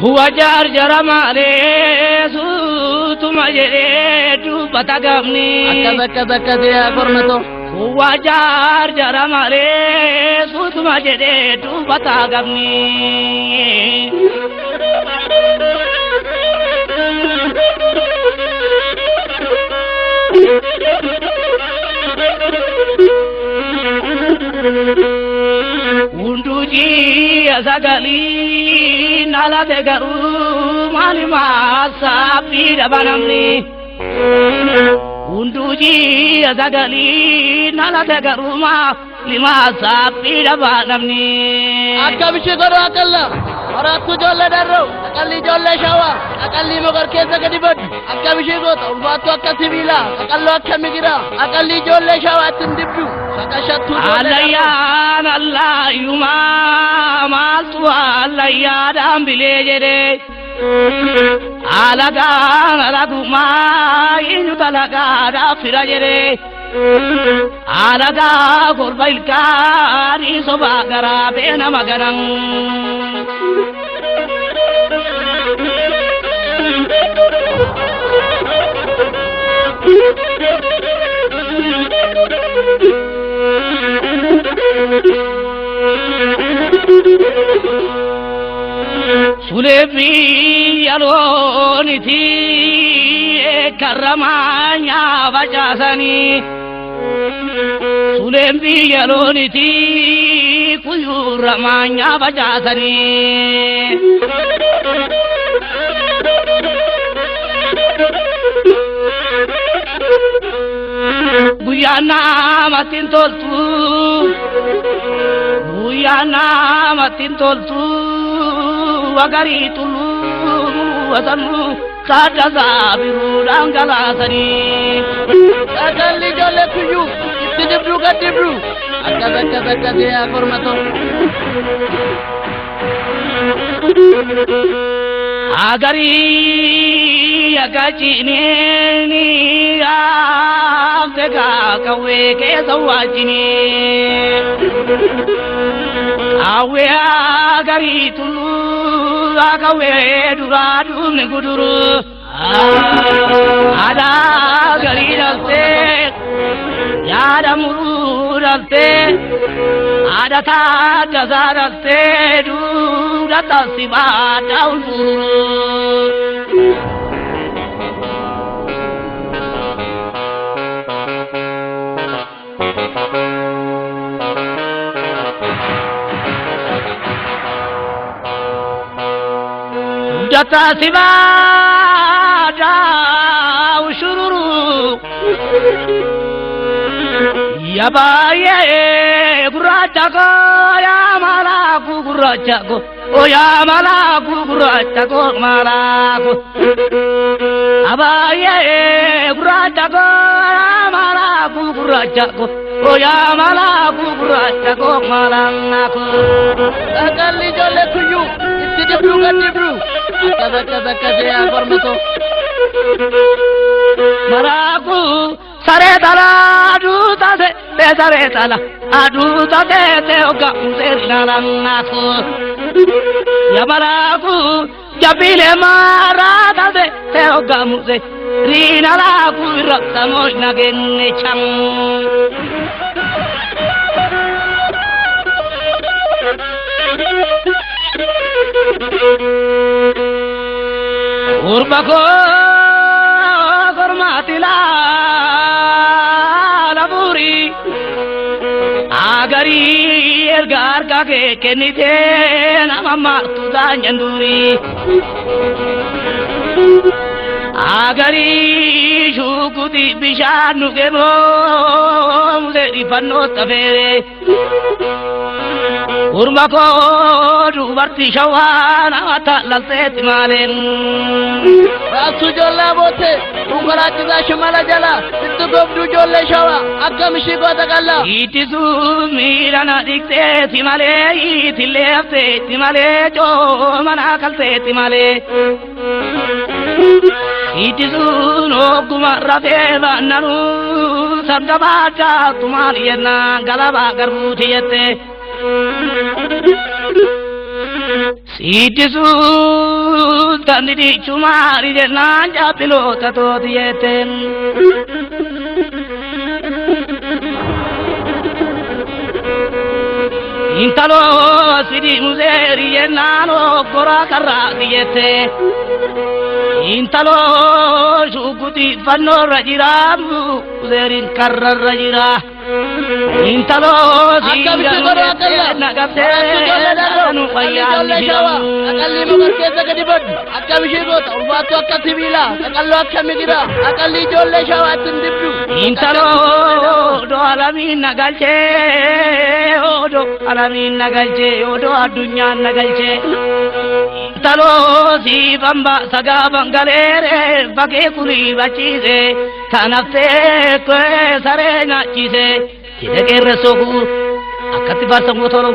huwa jar jaramale sutuma jedu batagamni akka de agornato huwa jar jaramale sutuma jedu batagamni unduji azagali nala degaru malima sapi dabanamni unduji azagali nala degaru malima sapi dabanamni akka bishe goro akalla aratu jolle darro akalli jolle shawa akalli mogar kesa gadibad akka bishe gota ulbatu akka sibila akallo akka migira akalli jolle shawa tindibdu sakashatu alayan allah yuma masu alayan ambile jere alagan alaguma inu talaga da firajere alaga gorbail kari sobagara bena magaran sulebi aloniti karamanya bajasani sulebi aloniti kuyuramanya bajasani Guyana matin toltu agari tulu watanu sada zabiru dangalasani akalli jolle kuyu tidibru gadibru akka de agornato agari agachini tega kawe ke sawajini awe agari tulu akawe duradu neguduru ada gari raste yada muraste ada ta jazaraste durata sibata uluru jata sibada ushururu yabaye gurachako ya malaku gurachako o ya malaku gurachako malaku abaye gurachako ya malaku gurachako o ya malaku gurachako malaku akalli jolle kuyu tidibru gadibru akka de agornato maraku sare dala du tase be sare dala adu tase te oga uselala naku ya maraku jabile mara tase te oga muse rina la ku rakta mosh nagenne cham urbako gormatila laburi agari ergar kake kenite namama tudanyanduri agari shukuti bishanu kebo muderi panno tafere urbako dubarti shawana talaset malen rasu jolla bote ungarachi da shimala jala bittu gobdu jolle shawa akka mishi gota kala itisu mirana dikte timale itilefte timale jo mana kalte timale itisu no kumarate nanu sargabata tumali na galaba garbutiyete Sidisu tandidi chumari jenna japilo tato dieten intalo sidi muzeri jenna no gora karra diete intalo shukuti fanno rajiramu uzerin karra rajira intalo Akabishe goro akalla nagabte anu ayani akalli mogar kesa gadi bad akabishe gota ulfaatu akka sibila akallo akka migira akalli jolle shawa tindibdu intalo do alamin nagalche odo alamin nagalche odo adunya nagalche intalo si bamba saga bangalere bage kuli bachise kanafte ko sare nachise kide kerre sogu akati barsa motoro